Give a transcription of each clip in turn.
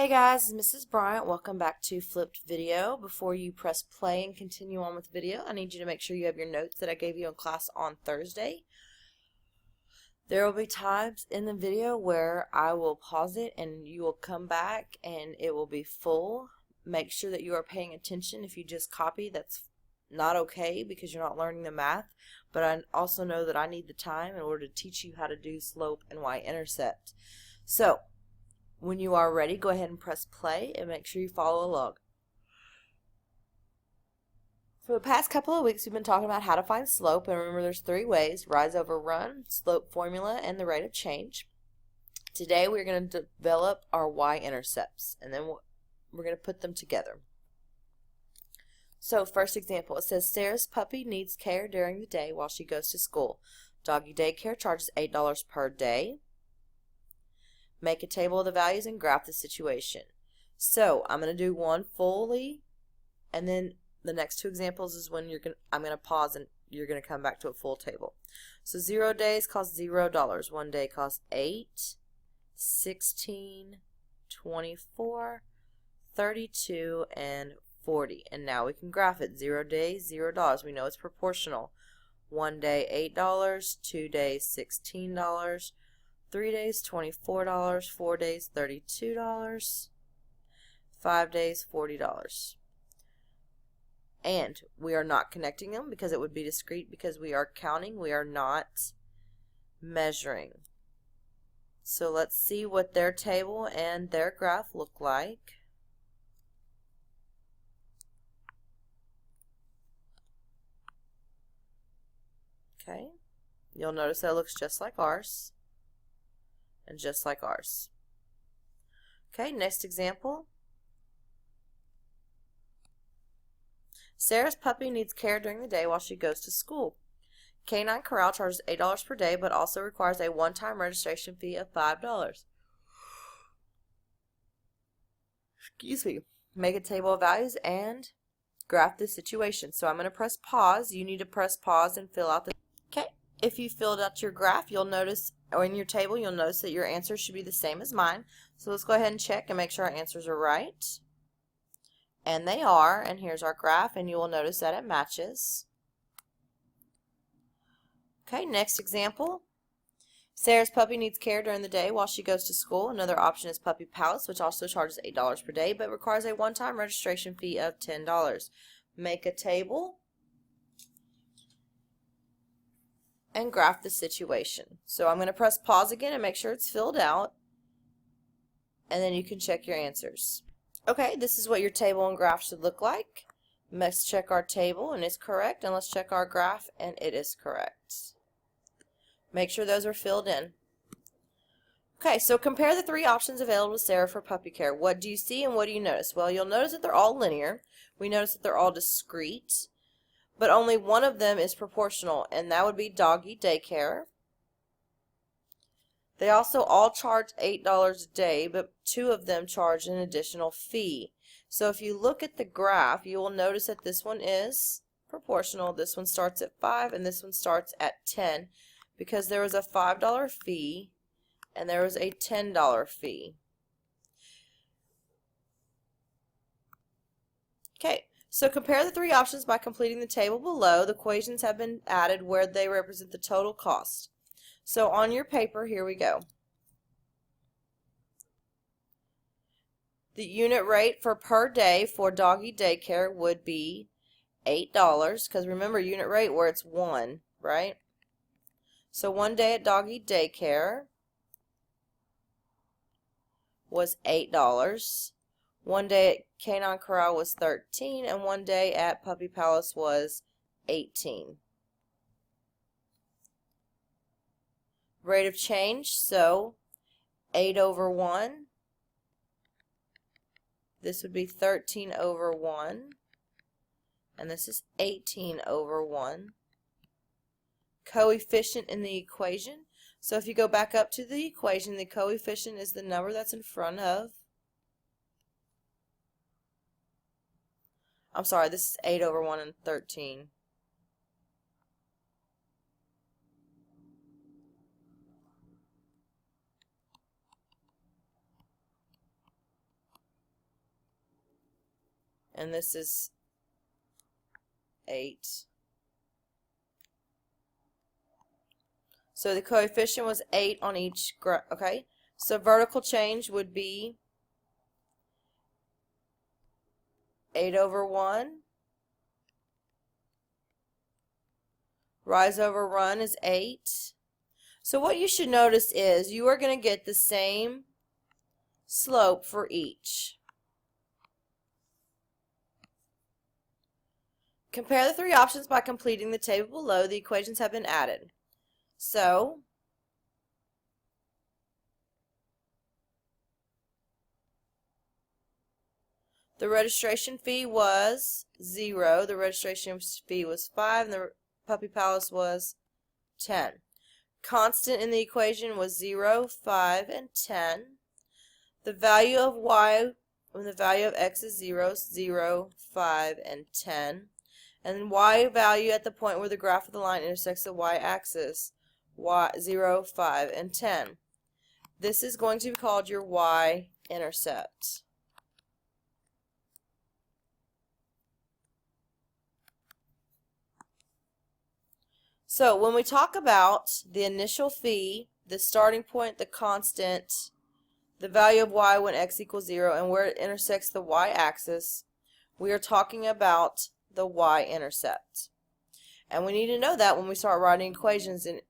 Hey guys, Mrs. Bryant. Welcome back to Flipped Video. Before you press play and continue on with the video, I need you to make sure you have your notes that I gave you in class on Thursday. There will be times in the video where I will pause it and you will come back and it will be full. Make sure that you are paying attention. If you just copy, that's not okay because you're not learning the math. But I also know that I need the time in order to teach you how to do slope and y-intercept. So, when you are ready, go ahead and press play and make sure you follow along. For the past couple of weeks, we've been talking about how to find slope, and remember there's three ways: rise over run, slope formula, and the rate of change. Today we're going to develop our y-intercepts, and then we're going to put them together. So first example, it says Sarah's puppy needs care during the day while she goes to school. Doggy daycare charges $8 per day. Make a table of the values and graph the situation. So I'm going to do one fully, and then the next two examples is when I'm going to pause and you're going to come back to a full table. So 0 days cost $0. 1 day costs 8, 16, 24, 32, and 40. And now we can graph it. 0 days, $0. We know it's proportional. 1 day $8, 2 days $16. 3 days, $24, 4 days, $32, 5 days, $40. And we are not connecting them because it would be discrete because we are counting, we are not measuring. So let's see what their table and their graph look like. Okay, you'll notice that it looks just like ours. And just like ours. Okay, next example. Sarah's puppy needs care during the day while she goes to school. Canine Corral charges $8 per day, but also requires a one-time registration fee of $5. Excuse me. Make a table of values and graph the situation. So I'm going to press pause. You need to press pause and fill out the... Okay, if you filled out your graph, you'll notice, or in your table, you'll notice that your answers should be the same as mine. So let's go ahead and check and make sure our answers are right. And they are, and here's our graph, and you will notice that it matches. Okay, next example. Sarah's puppy needs care during the day while she goes to school. Another option is Puppy Palace, which also charges $8 per day, but requires a one-time registration fee of $10. Make a table and graph the situation. So I'm going to press pause again and make sure it's filled out, and then you can check your answers. Okay, this is what your table and graph should look like. Let's check our table and it's correct, and let's check our graph and it is correct. Make sure those are filled in. Okay, so compare the three options available to Sarah for puppy care. What do you see and what do you notice? Well, you'll notice that they're all linear. We notice that they're all discrete. But only one of them is proportional, and that would be doggy daycare. They also all charge $8 a day, but two of them charge an additional fee. So if you look at the graph, you will notice that this one is proportional. This one starts at 5 and this one starts at 10 because there was a $5 fee and there was a $10 fee. Okay. So compare the three options by completing the table below. The equations have been added where they represent the total cost. So on your paper, here we go. The unit rate for per day for doggy daycare would be $8, because remember unit rate where it's 1, right? So 1 day at doggy daycare was $8. 1 day at Canine Corral was 13, and 1 day at Puppy Palace was 18. Rate of change, so 8 over 1. This would be 13 over 1. And this is 18 over 1. Coefficient in the equation. So if you go back up to the equation, the coefficient is the number that's in front of. I'm sorry, this is 8 over 1 and 13. and this is 8. So the coefficient was 8 on each graph. Okay, so vertical change would be 8 over 1. Rise over run is 8. So what you should notice is you are going to get the same slope for each. Compare the three options by completing the table below. The equations have been added. So the registration fee was 0, the registration fee was 5, and the Puppy Palace was 10. Constant in the equation was 0, 5, and 10. The value of y when the value of x is 0, 0, 5, and 10. And y value at the point where the graph of the line intersects the y-axis, 0, 5, and 10. This is going to be called your y-intercept. So when we talk about the initial fee, the starting point, the constant, the value of y when x equals 0, and where it intersects the y-axis, we are talking about the y-intercept. And we need to know that when we start writing equations in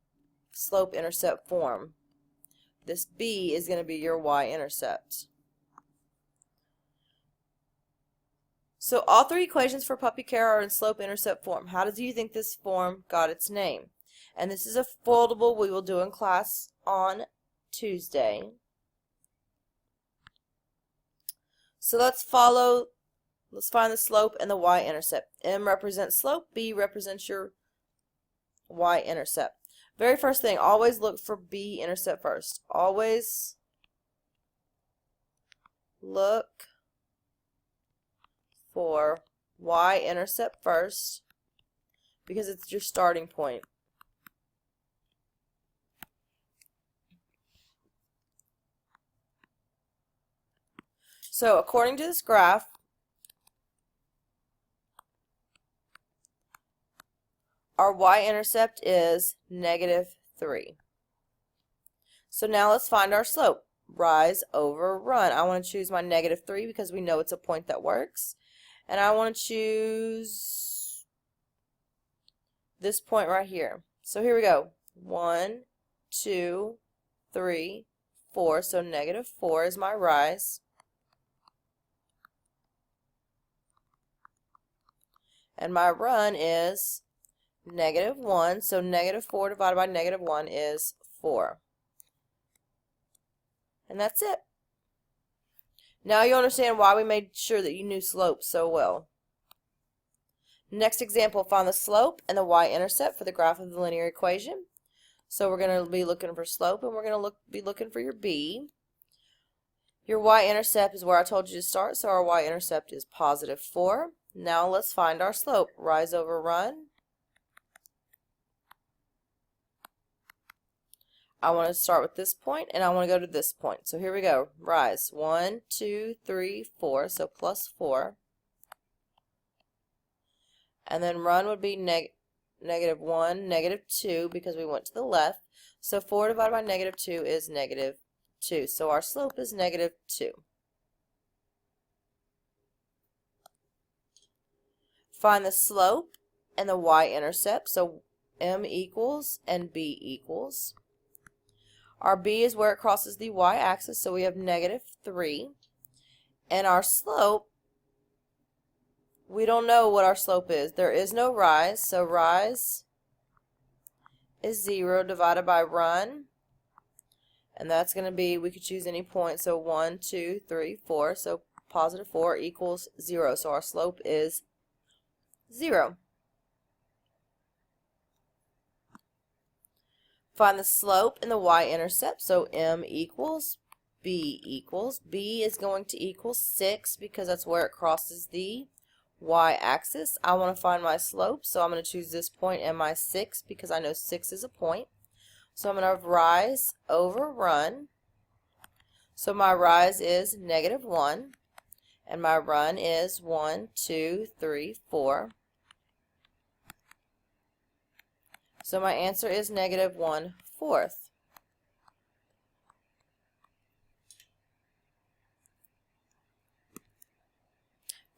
slope-intercept form. This b is going to be your y-intercept. So all three equations for puppy care are in slope-intercept form. How do you think this form got its name? And this is a foldable we will do in class on Tuesday. So let's find the slope and the y-intercept. M represents slope, B represents your y-intercept. Very first thing, always look for b-intercept first. Always look for y-intercept first because it's your starting point. So according to this graph, our y-intercept is -3. So now let's find our slope. Rise over run. I want to choose my -3 because we know it's a point that works. And I want to choose this point right here. So here we go. 1, 2, 3, 4. So -4 is my rise. And my run is -1. So -4 divided by -1 is 4. And that's it. Now you understand why we made sure that you knew slope so well. Next example, find the slope and the y-intercept for the graph of the linear equation. So we're going to be looking for slope, and we're going to be looking for your b. Your y-intercept is where I told you to start, so our y-intercept is +4. Now let's find our slope. Rise over run. I want to start with this point, and I want to go to this point. So here we go. Rise. 1, 2, 3, 4. So +4. And then run would be -1, -2 because we went to the left. So 4 divided by -2 is -2. So our slope is -2. Find the slope and the y-intercept. So m equals and b equals. Our b is where it crosses the y-axis, so we have -3. And our slope, we don't know what our slope is. There is no rise, so rise is 0 divided by run. And that's going to be, we could choose any point, so 1, 2, 3, 4. So +4 equals 0. So our slope is 0. Find the slope and the y-intercept. So m equals, b equals. B is going to equal 6 because that's where it crosses the y-axis. I want to find my slope, so I'm going to choose this point and my 6 because I know 6 is a point. So I'm going to rise over run. So my rise is -1. And my run is 1, 2, 3, 4. So my answer is negative 1/4.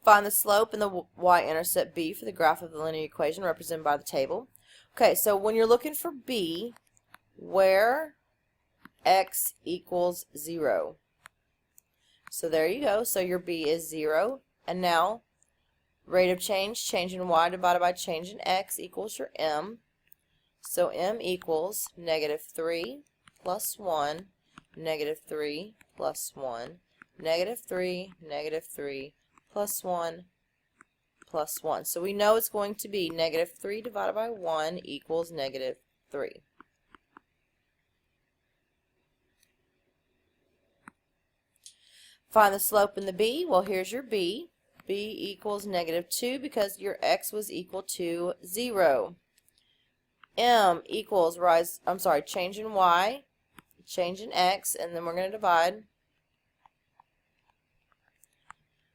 Find the slope and the y-intercept b for the graph of the linear equation represented by the table. Okay, so when you're looking for b, where x equals 0. So there you go. So your b is 0. And now, rate of change in y divided by change in x equals your m. So m equals negative 3 plus 1, negative 3 plus 1, negative 3, negative 3, plus 1, plus 1. So we know it's going to be negative 3 divided by 1 equals negative 3. Find the slope in the b. Well, here's your b. b equals negative 2 because your x was equal to 0. M equals change in y, change in x, and then we're going to divide.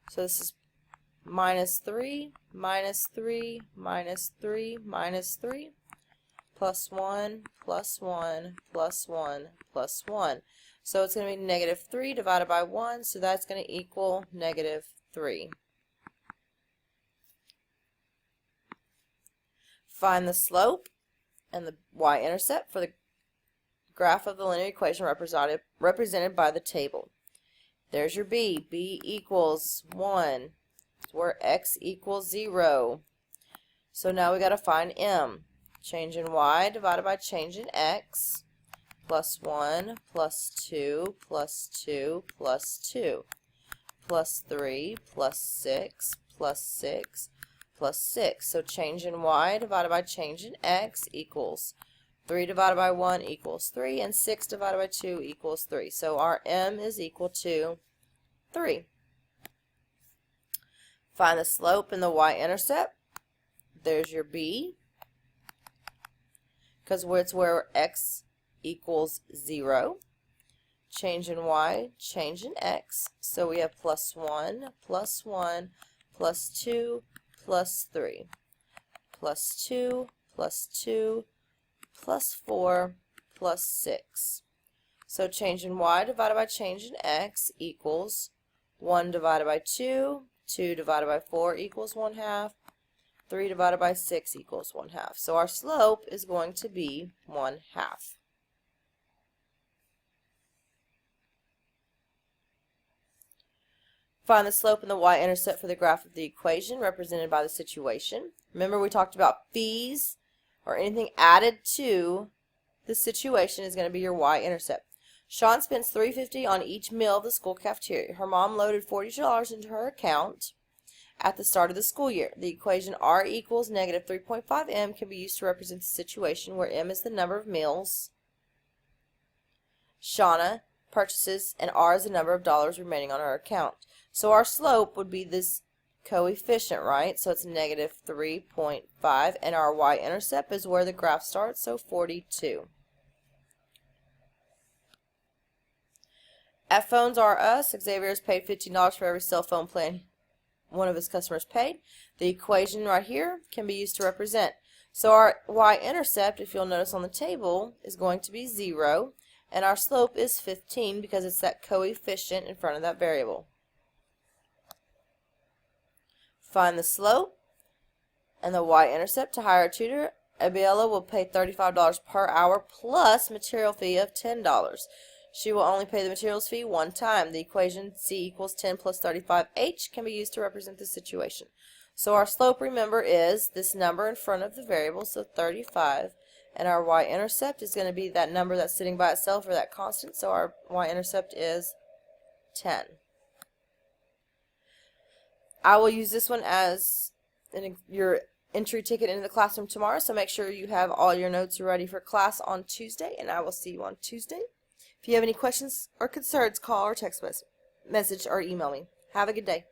So this is minus 3, minus 3, minus 3, minus 3, plus 1, plus 1, plus 1, plus 1. So it's going to be negative 3 divided by 1, so that's going to equal negative 3. Find the slope and the y-intercept for the graph of the linear equation represented by the table. There's your b. b equals 1. It's where x equals 0. So now we got to find m. Change in y divided by change in x. Plus 1, plus 2, plus 2, plus 2. Plus 3, plus 6, plus 6, plus 6. So change in y divided by change in x equals 3 divided by 1 equals 3, and 6 divided by 2 equals 3. So our m is equal to 3. Find the slope and the y-intercept. There's your b, because it's where x equals 0. Change in y, change in x. So we have plus 1, plus 1, plus 2, plus 3, plus 2, plus 2, plus 4, plus 6. So change in y divided by change in x equals 1 divided by 2, 2 divided by 4 equals 1/2, 3 divided by 6 equals 1/2. So our slope is going to be 1/2. Find the slope and the y-intercept for the graph of the equation represented by the situation. Remember, we talked about fees or anything added to the situation is going to be your y-intercept. Sean spends $3.50 on each meal of the school cafeteria. Her mom loaded $42 into her account at the start of the school year. The equation r equals negative 3.5 m can be used to represent the situation where m is the number of meals Shauna purchases and r is the number of dollars remaining on her account. So our slope would be this coefficient, right? So it's negative 3.5, and our y-intercept is where the graph starts, so 42. At Phones R Us, Xavier has paid $15 for every cell phone plan one of his customers paid. The equation right here can be used to represent. So our y-intercept, if you'll notice on the table, is going to be 0, and our slope is 15 because it's that coefficient in front of that variable. Find the slope and the y-intercept. To hire a tutor, Abiela will pay $35 per hour plus material fee of $10. She will only pay the materials fee one time. The equation c equals 10 plus 35h can be used to represent the situation. So our slope, remember, is this number in front of the variable, so 35, and our y-intercept is going to be that number that's sitting by itself, or that constant, so our y-intercept is 10. I will use this one as your entry ticket into the classroom tomorrow, so make sure you have all your notes ready for class on Tuesday, and I will see you on Tuesday. If you have any questions or concerns, call or text message or email me. Have a good day.